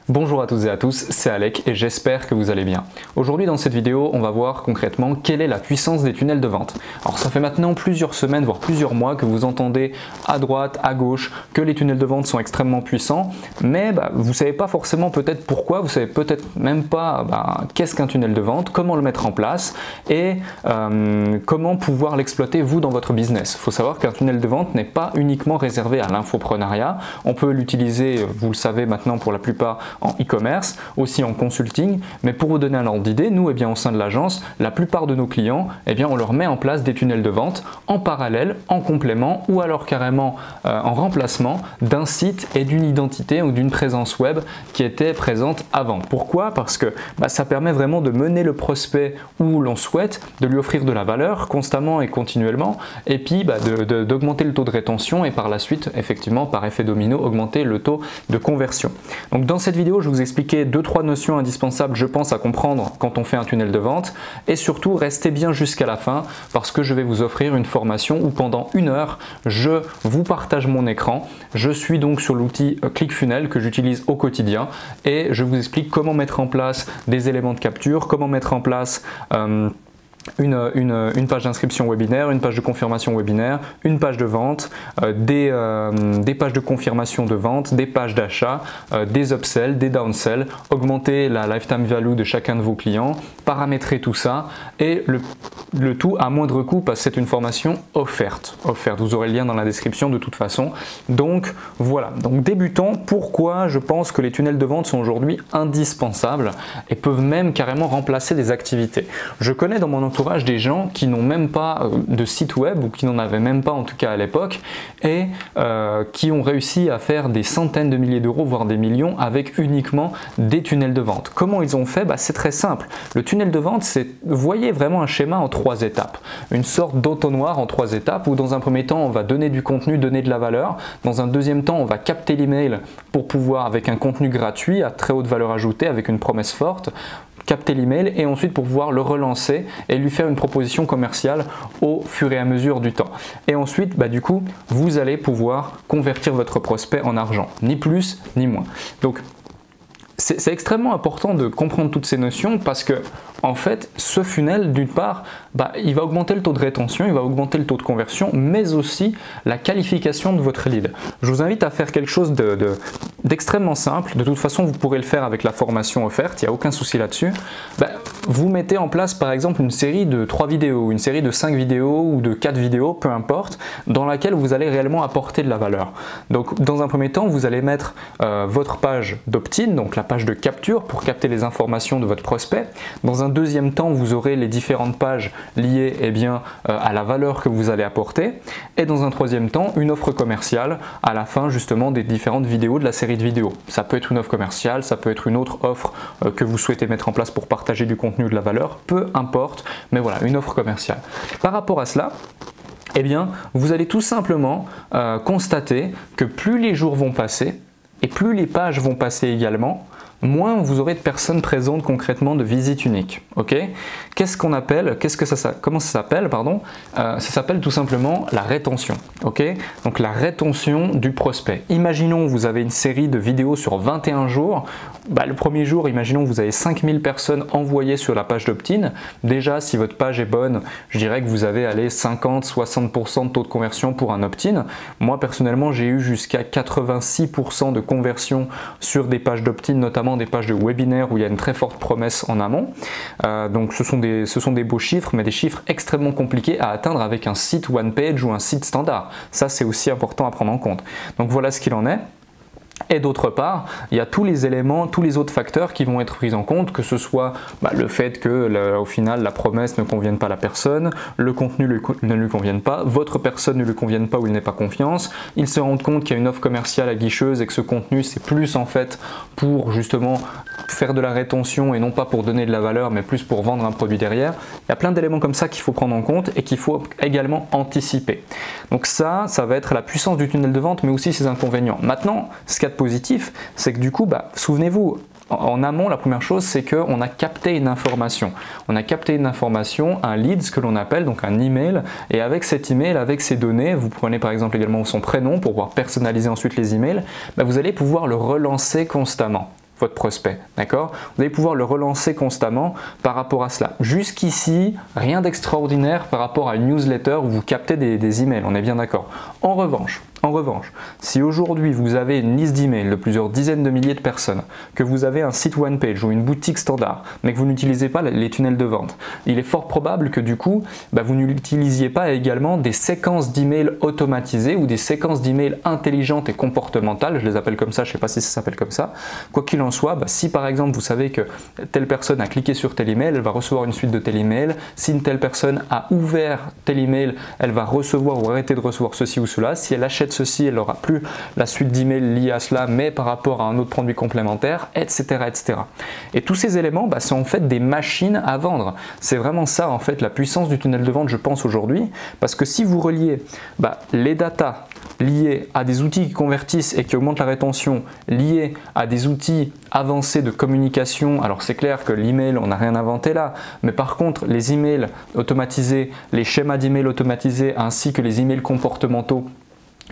Bonjour à toutes et à tous, c'est Alec et j'espère que vous allez bien. Aujourd'hui dans cette vidéo, on va voir concrètement quelle est la puissance des tunnels de vente. Alors ça fait maintenant plusieurs semaines, voire plusieurs mois que vous entendez à droite, à gauche que les tunnels de vente sont extrêmement puissants, mais vous ne savez pas forcément peut-être pourquoi, vous ne savez peut-être même pas qu'est-ce qu'un tunnel de vente, comment le mettre en place et comment pouvoir l'exploiter vous dans votre business. Il faut savoir qu'un tunnel de vente n'est pas uniquement réservé à l'infoprenariat, on peut l'utiliser, vous le savez maintenant pour la plupart, en e-commerce, aussi en consulting, mais pour vous donner un ordre d'idée, nous au sein de l'agence, la plupart de nos clients, on leur met en place des tunnels de vente en parallèle, en complément ou alors carrément en remplacement d'un site et d'une identité ou d'une présence web qui était présente avant. Pourquoi? Parce que ça permet vraiment de mener le prospect où l'on souhaite, de lui offrir de la valeur constamment et continuellement, et puis d'augmenter le taux de rétention et par la suite, effectivement, par effet domino, augmenter le taux de conversion. Donc dans cette vidéo, je vous expliquer 2-3 notions indispensables, je pense, à comprendre quand on fait un tunnel de vente et surtout restez bien jusqu'à la fin parce que je vais vous offrir une formation où pendant 1 heure, je vous partage mon écran. Je suis donc sur l'outil ClickFunnels que j'utilise au quotidien et je vous explique comment mettre en place des éléments de capture, comment mettre en place une page d'inscription webinaire, une page de confirmation webinaire, une page de vente, des pages de confirmation de vente, des pages d'achat, des upsells, des downsells, augmenter la lifetime value de chacun de vos clients, paramétrer tout ça et le tout à moindre coût parce que c'est une formation offerte. Vous aurez le lien dans la description de toute façon. Donc voilà, donc débutons, pourquoi je pense que les tunnels de vente sont aujourd'hui indispensables et peuvent même carrément remplacer des activités. Je connais dans mon entourage des gens qui n'ont même pas de site web ou qui n'en avaient même pas en tout cas à l'époque et qui ont réussi à faire des centaines de milliers d'euros voire des millions avec uniquement des tunnels de vente. Comment ils ont fait? C'est très simple. Le tunnel de vente, c'est, vous voyez vraiment un schéma en 3 étapes. Une sorte d'entonnoir en 3 étapes où dans un premier temps on va donner du contenu, donner de la valeur. Dans un deuxième temps on va capter l'email pour pouvoir avec un contenu gratuit à très haute valeur ajoutée avec une promesse forte, capter l'email et ensuite pour pouvoir le relancer et lui faire une proposition commerciale au fur et à mesure du temps. Et ensuite, du coup, vous allez pouvoir convertir votre prospect en argent, ni plus ni moins. Donc, c'est extrêmement important de comprendre toutes ces notions parce que en fait, ce funnel, d'une part, il va augmenter le taux de rétention, il va augmenter le taux de conversion, mais aussi la qualification de votre lead. Je vous invite à faire quelque chose d'extrêmement simple. De toute façon, vous pourrez le faire avec la formation offerte, il n'y a aucun souci là-dessus. Vous mettez en place, par exemple, une série de 3 vidéos, une série de 5 vidéos ou de 4 vidéos, peu importe, dans laquelle vous allez réellement apporter de la valeur. Donc, dans un premier temps, vous allez mettre votre page d'opt-in, donc la page de capture pour capter les informations de votre prospect. Dans un deuxième temps, vous aurez les différentes pages liées à la valeur que vous allez apporter. Et dans un troisième temps, une offre commerciale à la fin justement des différentes vidéos de la série de vidéos. Ça peut être une offre commerciale, ça peut être une autre offre que vous souhaitez mettre en place pour partager du contenu ou de la valeur, peu importe, mais voilà, une offre commerciale. Par rapport à cela, vous allez tout simplement constater que plus les jours vont passer et plus les pages vont passer également, moins vous aurez de personnes présentes concrètement de visite unique. Ok? Comment ça s'appelle, pardon? Ça s'appelle tout simplement la rétention. Ok? Donc la rétention du prospect. Imaginons vous avez une série de vidéos sur 21 jours. Le premier jour, imaginons vous avez 5000 personnes envoyées sur la page d'opt-in. Déjà, si votre page est bonne, je dirais que vous avez 50-60% de taux de conversion pour un opt-in. Moi personnellement, j'ai eu jusqu'à 86% de conversion sur des pages d'opt-in, notamment des pages de webinaire où il y a une très forte promesse en amont. Donc ce sont des beaux chiffres, mais des chiffres extrêmement compliqués à atteindre avec un site one page ou un site standard. Ça, c'est aussi important à prendre en compte. Donc voilà ce qu'il en est. Et d'autre part, il y a tous les éléments, tous les autres facteurs qui vont être pris en compte, que ce soit le fait que au final la promesse ne convienne pas à la personne, le contenu ne lui convienne pas, votre personne ne lui convienne pas ou il n'ait pas confiance, il se rend compte qu'il y a une offre commerciale aguicheuse et que ce contenu c'est plus en fait pour justement faire de la rétention et non pas pour donner de la valeur mais plus pour vendre un produit derrière. Il y a plein d'éléments comme ça qu'il faut prendre en compte et qu'il faut également anticiper. Donc ça va être la puissance du tunnel de vente mais aussi ses inconvénients. Maintenant, ce qu'il y a de positif, c'est que du coup, souvenez-vous, en amont, la première chose, c'est qu'on a capté une information. On a capté une information, un lead, ce que l'on appelle, donc un email. Et avec cet email, avec ces données, vous prenez par exemple également son prénom pour pouvoir personnaliser ensuite les emails, vous allez pouvoir le relancer constamment. votre prospect, d'accord? Vous allez pouvoir le relancer constamment par rapport à cela. Jusqu'ici, rien d'extraordinaire par rapport à une newsletter où vous captez des emails, on est bien d'accord. En revanche, si aujourd'hui vous avez une liste d'emails de plusieurs dizaines de milliers de personnes, que vous avez un site one page ou une boutique standard, mais que vous n'utilisez pas les tunnels de vente, il est fort probable que du coup, vous n'utilisiez pas également des séquences d'emails automatisées ou des séquences d'emails intelligentes et comportementales, je les appelle comme ça, je ne sais pas si ça s'appelle comme ça. Quoi qu'il en soit, si par exemple vous savez que telle personne a cliqué sur tel email, elle va recevoir une suite de tel email. Si une telle personne a ouvert tel email, elle va recevoir ou arrêter de recevoir ceci ou cela. Si elle achète ceci, elle n'aura plus la suite d'emails liée à cela, mais par rapport à un autre produit complémentaire, etc. etc. Et tous ces éléments sont en fait des machines à vendre. C'est vraiment ça en fait la puissance du tunnel de vente, je pense aujourd'hui, parce que si vous reliez les datas liés à des outils qui convertissent et qui augmentent la rétention, liés à des outils avancés de communication, alors c'est clair que l'email, on n'a rien inventé là, mais par contre les emails automatisés, les schémas d'email automatisés ainsi que les emails comportementaux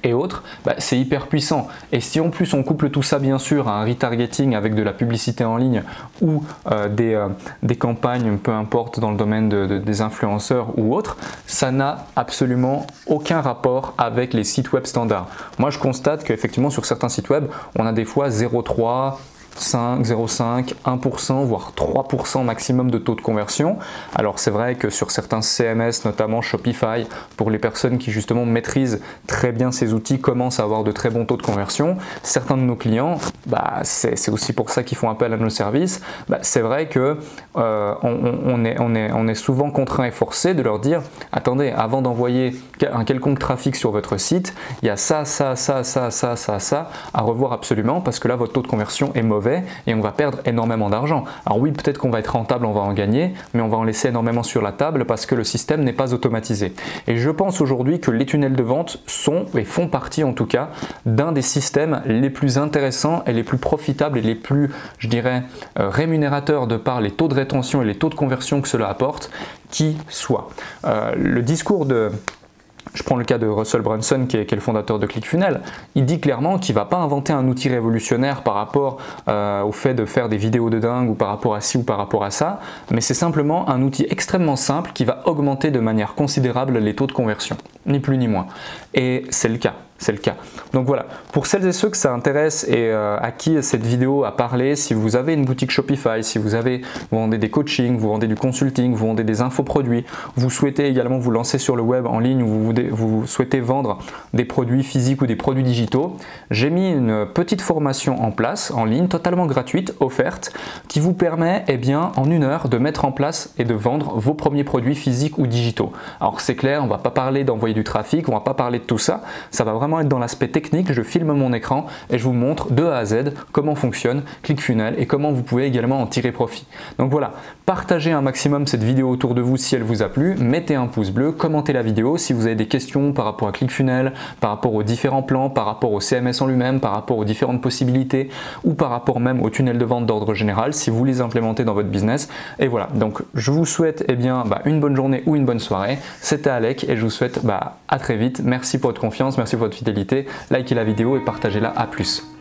et autres, c'est hyper puissant. Et si en plus on couple tout ça bien sûr à un retargeting avec de la publicité en ligne ou des campagnes, peu importe dans le domaine des influenceurs ou autres, ça n'a absolument aucun rapport avec les sites web standards. Moi je constate qu'effectivement sur certains sites web, on a des fois 0,3, 5, 0,5, 1%, voire 3% maximum de taux de conversion. Alors c'est vrai que sur certains CMS, notamment Shopify, pour les personnes qui justement maîtrisent très bien ces outils, commencent à avoir de très bons taux de conversion. Certains de nos clients, c'est aussi pour ça qu'ils font appel à nos services. C'est vrai que on est souvent contraint et forcé de leur dire attendez, avant d'envoyer un quelconque trafic sur votre site, il y a ça à revoir absolument parce que là votre taux de conversion est mauvais et on va perdre énormément d'argent. Alors oui, peut-être qu'on va être rentable, on va en gagner, mais on va en laisser énormément sur la table parce que le système n'est pas automatisé. Et je pense aujourd'hui que les tunnels de vente sont et font partie en tout cas d'un des systèmes les plus intéressants et les plus profitables et les plus, je dirais, rémunérateurs de par les taux de rétention et les taux de conversion que cela apporte, qui soit. Le discours de... Je prends le cas de Russell Brunson qui est le fondateur de ClickFunnels. Il dit clairement qu'il ne va pas inventer un outil révolutionnaire par rapport au fait de faire des vidéos de dingue ou par rapport à ci ou par rapport à ça, mais c'est simplement un outil extrêmement simple qui va augmenter de manière considérable les taux de conversion, ni plus ni moins. Et c'est le cas. C'est le cas. Donc voilà, pour celles et ceux que ça intéresse et à qui cette vidéo a parlé, si vous avez une boutique Shopify, si vous vendez des coachings, vous vendez du consulting, vous vendez des infoproduits, vous souhaitez également vous lancer sur le web en ligne ou vous souhaitez vendre des produits physiques ou des produits digitaux, j'ai mis une petite formation en place, en ligne, totalement gratuite, offerte, qui vous permet en 1 heure de mettre en place et de vendre vos premiers produits physiques ou digitaux. Alors c'est clair, on ne va pas parler d'envoyer du trafic, on ne va pas parler de tout ça, ça va vraiment être dans l'aspect technique, je filme mon écran et je vous montre de A à Z comment fonctionne ClickFunnels et comment vous pouvez également en tirer profit. Donc voilà, partagez un maximum cette vidéo autour de vous si elle vous a plu, mettez un pouce bleu, commentez la vidéo si vous avez des questions par rapport à ClickFunnels, par rapport aux différents plans, par rapport au CMS en lui-même, par rapport aux différentes possibilités ou par rapport même au tunnel de vente d'ordre général si vous les implémentez dans votre business. Et voilà, donc je vous souhaite une bonne journée ou une bonne soirée. C'était Alec et je vous souhaite à très vite. Merci pour votre confiance, merci pour votre fidélité, likez la vidéo et partagez-la à plus.